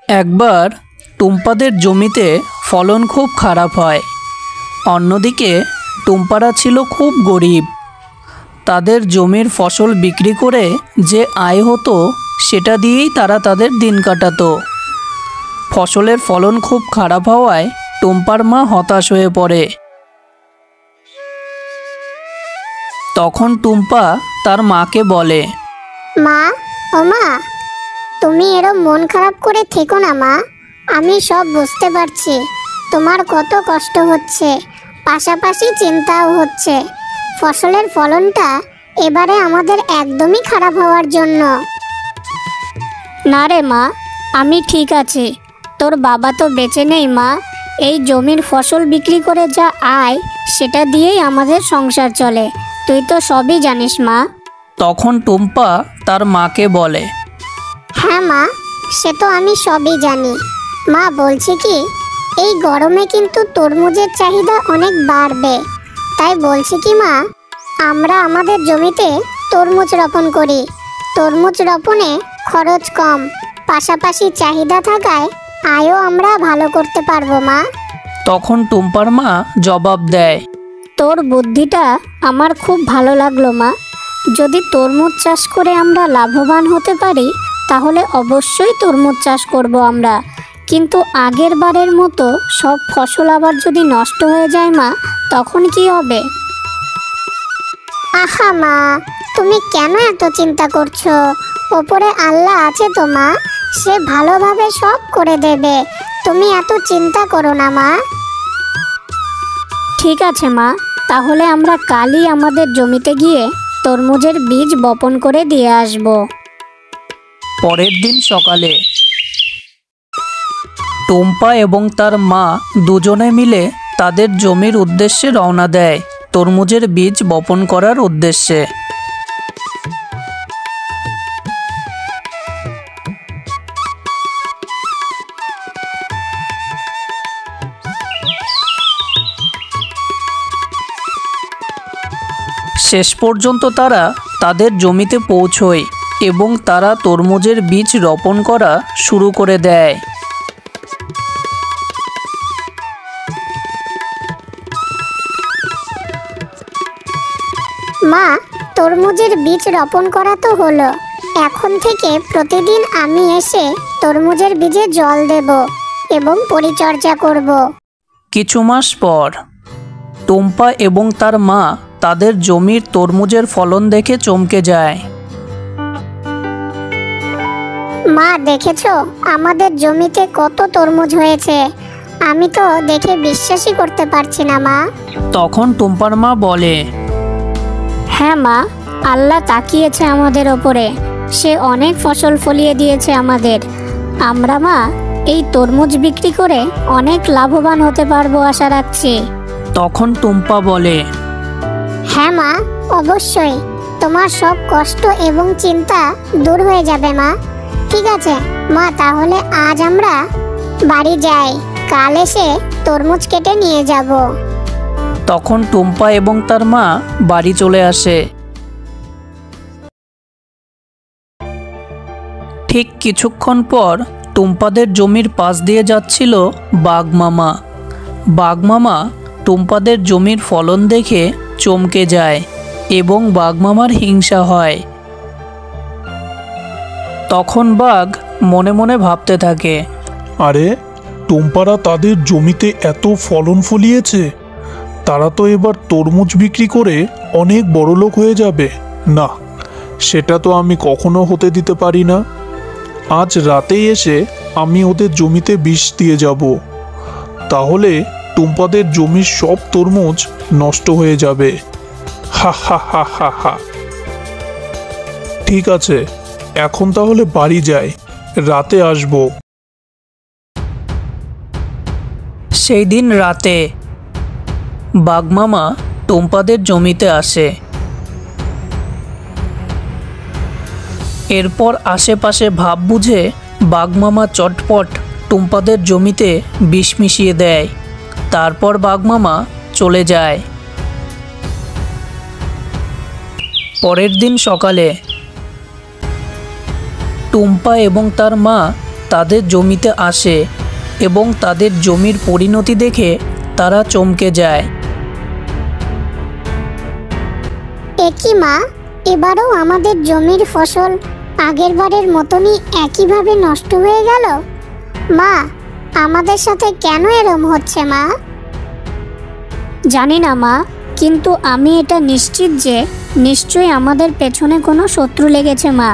একবার টুম্পাদের জমিতে ফলন খুব খারাপ হয়। অন্যদিকে টুম্পারা ছিল খুব গরিব। তাদের জমির ফসল বিক্রি করে যে আয় হতো সেটা দিয়েই তারা তাদের দিন কাটাতো। ফসলের ফলন খুব খারাপ হওয়ায় টুম্পার মা হতাশ হয়ে পড়ে। তখন টুম্পা তার মাকে বলে, মা, ও মা, তুমি এরম মন খারাপ করে থেকো না মা। আমি সব বুঝতে পারছি তোমার কত কষ্ট হচ্ছে, পাশাপাশি চিন্তাও হচ্ছে ফসলের ফলনটা এবারে আমাদের একদমই খারাপ হওয়ার জন্য। না রে মা, আমি ঠিক আছি। তোর বাবা তো বেঁচে নেই মা। এই জমির ফসল বিক্রি করে যা আয় সেটা দিয়েই আমাদের সংসার চলে। তুই তো সবই জানিস মা। তখন টুম্পা তার মাকে বলে, হ্যাঁ মা, সে তো আমি সবই জানি। মা, বলছি কি, এই গরমে কিন্তু তরমুজের চাহিদা অনেক বাড়বে। তাই বলছি কি মা, আমরা আমাদের জমিতে তরমুজ রোপণ করি। তরমুজ রোপণে খরচ কম, পাশাপাশি চাহিদা থাকায় আয়ও আমরা ভালো করতে পারবো মা। তখন টুম্পার মা জবাব দেয়, তোর বুদ্ধিটা আমার খুব ভালো লাগলো মা। যদি তরমুজ চাষ করে আমরা লাভবান হতে পারি তাহলে অবশ্যই তরমুজ চাষ করব আমরা। কিন্তু আগের বারের মতো সব ফসল আবার যদি নষ্ট হয়ে যায় মা, তখন কি হবে? আহা মা, তুমি কেন এত চিন্তা করছো? ওপরে আল্লাহ আছে তো মা, সে ভালোভাবে সব করে দেবে। তুমি এত চিন্তা করো না মা। ঠিক আছে মা, তাহলে আমরা কালই আমাদের জমিতে গিয়ে তরমুজের বীজ বপন করে দিয়ে আসব। পরের দিন সকালে টুম্পা এবং তার মা দুজনে মিলে তাদের জমির উদ্দেশ্যে রওনা দেয়, তরমুজের বীজ বপন করার উদ্দেশ্যে। শেষ পর্যন্ত তারা তাদের জমিতে পৌঁছয় এবং তারা তরমুজের বীজ রোপণ করা শুরু করে দেয়। মা, তরমুজের বীজ রোপণ করা তো হলো। এখন থেকে প্রতিদিন আমি এসে তরমুজের বীজে জল দেব এবং পরিচর্যা করব। কিছু মাস পর টুম্পা এবং তার মা তাদের জমির তরমুজের ফলন দেখে চমকে যায়। মা, দেখেছো আমাদের জমিতে কত তরমুজ হয়েছে? আমি তো দেখে বিশ্বাসই করতে পারছি না মা। তখন টুম্পার মা বলে, হ্যাঁ মা, আল্লাহ তাকিয়েছে আমাদের ওপরে। সে অনেক ফসল ফলিয়ে দিয়েছে আমাদের। আমরা মা এই তরমুজ বিক্রি করে অনেক লাভবান হতে পারবো আশা রাখছি। তখন টুম্পা বলে, হ্যাঁ মা, অবশ্যই তোমার সব কষ্ট এবং চিন্তা দূর হয়ে যাবে মা। ঠিক আছে মা, তাহলে আজ আমরা বাড়ি যাই, কাল এসে তরমুজ কেটে নিয়ে যাব। তখন টুম্পা এবং তার মা বাড়ি চলে আসে। ঠিক কিছুক্ষণ পর টুম্পাদের জমির পাশ দিয়ে যাচ্ছিল বাঘমামা। বাঘমামা টুম্পাদের জমির ফলন দেখে চমকে যায় এবং বাঘমামার হিংসা হয়। তখন বাঘ মনে মনে ভাবতে থাকে, আরে, টুম্পারা তাদের জমিতে এত ফলন ফলিয়েছে, তারা তো এবার তরমুজ বিক্রি করে অনেক বড়লোক হয়ে যাবে। না, সেটা তো আমি কখনো হতে দিতে পারি না। আজ রাতেই এসে আমি ওদের জমিতে বিষ দিয়ে যাব, তাহলে টুম্পাদের জমির সব তরমুজ নষ্ট হয়ে যাবে। হা হা হা হা হা। ঠিক আছে, এখন তাহলে বাড়ি যাই, রাতে আসবো। সেই দিন রাতে বাঘমামা টুম্পাদের জমিতে আসে। এরপর আশেপাশে ভাব বুঝে বাঘমামা চটপট টুম্পাদের জমিতে বিষ মিশিয়ে দেয়। তারপর বাঘমামা চলে যায়। পরের দিন সকালে টুম্পা এবং তার মা তাদের জমিতে আসে এবং তাদের জমির পরিণতি দেখে তারা চমকে যায়। একই মা, এবারও আমাদের জমির ফসল আগের বারের মতনই একইভাবে নষ্ট হয়ে গেল। মা, আমাদের সাথে কেন এরম হচ্ছে মা? জানি না মা, কিন্তু আমি এটা নিশ্চিত যে নিশ্চয়ই আমাদের পেছনে কোনো শত্রু লেগেছে মা।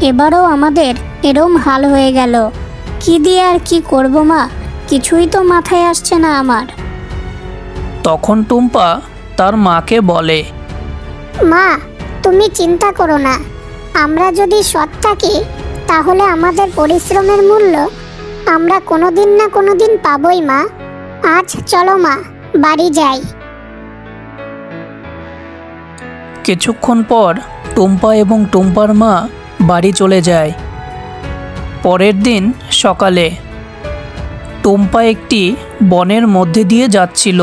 এবারও আমাদের এরম হাল হয়ে গেল। কি দিয়ে আর কি করব মা, কিছুই তো মাথায় আসছে না আমার। তখন টুম্পা তার মাকে বলে, মা, তুমি চিন্তা করো না। আমরা যদি সৎ থাকি তাহলে আমাদের পরিশ্রমের মূল্য আমরা কোনোদিন না কোনোদিন পাবই মা। আজ চলো মা, বাড়ি যাই। কিছুক্ষণ পর টুম্পা এবং টুম্পার মা বাড়ি চলে যায়। পরের দিন সকালে টুম্পা একটি বনের মধ্যে দিয়ে যাচ্ছিল।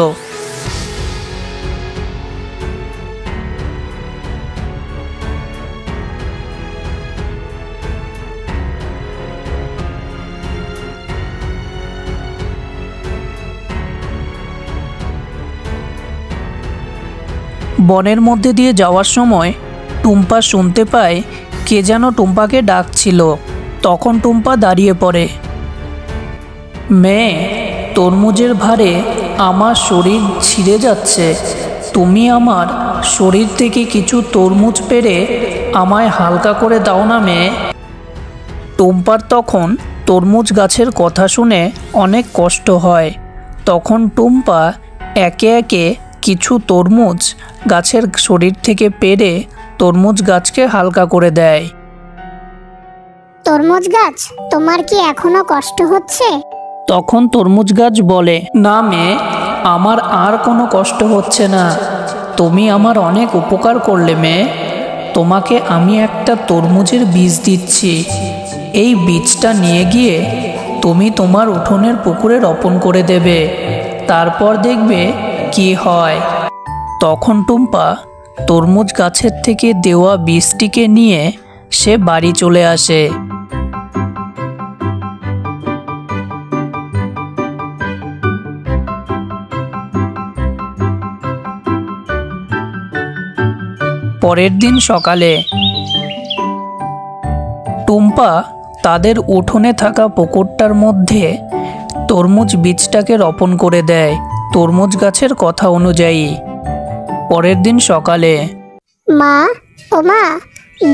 বনের মধ্যে দিয়ে যাওয়ার সময় টুম্পা শুনতে পায় কে যেন টুম্পাকে ডাকছিল। তখন টুম্পা দাঁড়িয়ে পড়ে। মেয়ে, তরমুজের ভারে আমার শরীর ছিঁড়ে যাচ্ছে। তুমি আমার শরীর থেকে কিছু তরমুজ পেড়ে আমায় হালকা করে দাও না মেয়ে। টুম্পার তখন তরমুজ গাছের কথা শুনে অনেক কষ্ট হয়। তখন টুম্পা একে একে কিছু তরমুজ গাছের শরীর থেকে পেড়ে তরমুজ গাছকে হালকা করে দেয়। তরমুজ গাছ, তোমার কি এখনো কষ্ট হচ্ছে? তখন তরমুজ গাছ বলে, না মেয়ে, আমার আর কোনো কষ্ট হচ্ছে না। তুমি আমার অনেক উপকার করলে মেয়ে। তোমাকে আমি একটা তরমুজের বীজ দিচ্ছি। এই বীজটা নিয়ে গিয়ে তুমি তোমার উঠোনের পুকুরে রোপণ করে দেবে। তারপর দেখবে কি হয়। তখন টুম্পা তরমুজ গাছের থেকে দেওয়া বীজটিকে নিয়ে সে বাড়ি চলে আসে। পরের দিন সকালে টুম্পা তাদের উঠোনে থাকা পুকুরটার মধ্যে তরমুজ বীজটাকে রোপণ করে দেয় তরমুজ গাছের কথা অনুযায়ী। পরের দিন সকালে, মা, ও মা,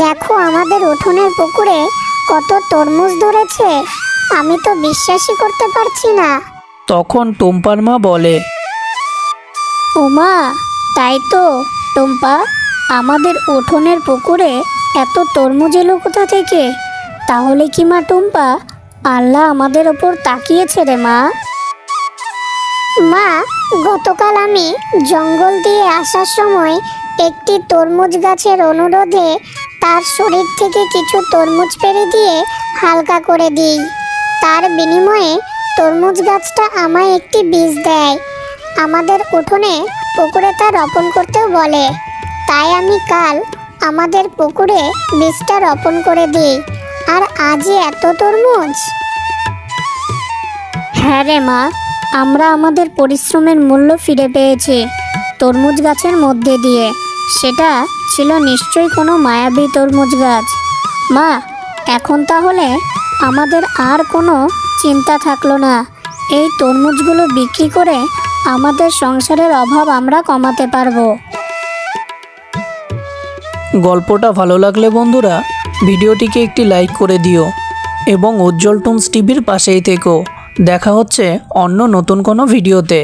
দেখো আমাদের উঠোনের পুকুরে কত তরমুজ ধরেছে। আমি তো বিশ্বাসই করতে পারছি না। তখন টুম্পার মা বলে, ও মা, তাই তো টুম্পা, আমাদের উঠোনের পুকুরে এত তরমুজ এলো কোথা থেকে? তাহলে কি মা টুম্পা, আল্লাহ আমাদের ওপর তাকিয়েছে রে মা? মা, গতকাল আমি জঙ্গল দিয়ে আসার সময় একটি তরমুজ গাছের অনুরোধে তার শরীর থেকে কিছু তরমুজ পেড়ে দিয়ে হালকা করে দিই। তার বিনিময়ে তরমুজ গাছটা আমায় একটি বীজ দেয়। আমাদের উঠোনে পুকুরে তা রোপণ করতেও বলে। তাই আমি কাল আমাদের পুকুরে বীজটা রোপণ করে দিই। আর আজই এত তরমুজ। হ্যাঁ রে মা, আমরা আমাদের পরিশ্রমের মূল্য ফিরে পেয়েছি তরমুজ গাছের মধ্যে দিয়ে। সেটা ছিল নিশ্চয়ই কোনো মায়াবী তরমুজ গাছ। মা, এখন তাহলে আমাদের আর কোনো চিন্তা থাকলো না। এই তরমুজগুলো বিক্রি করে আমাদের সংসারের অভাব আমরা কমাতে পারবো। গল্পটা ভালো লাগলে বন্ধুরা ভিডিওটিকে একটি লাইক করে দিও এবং উজ্জ্বল টুনস টিভির পাশেই থেকো। দেখা হচ্ছে অন্য নতুন কোনো ভিডিওতে।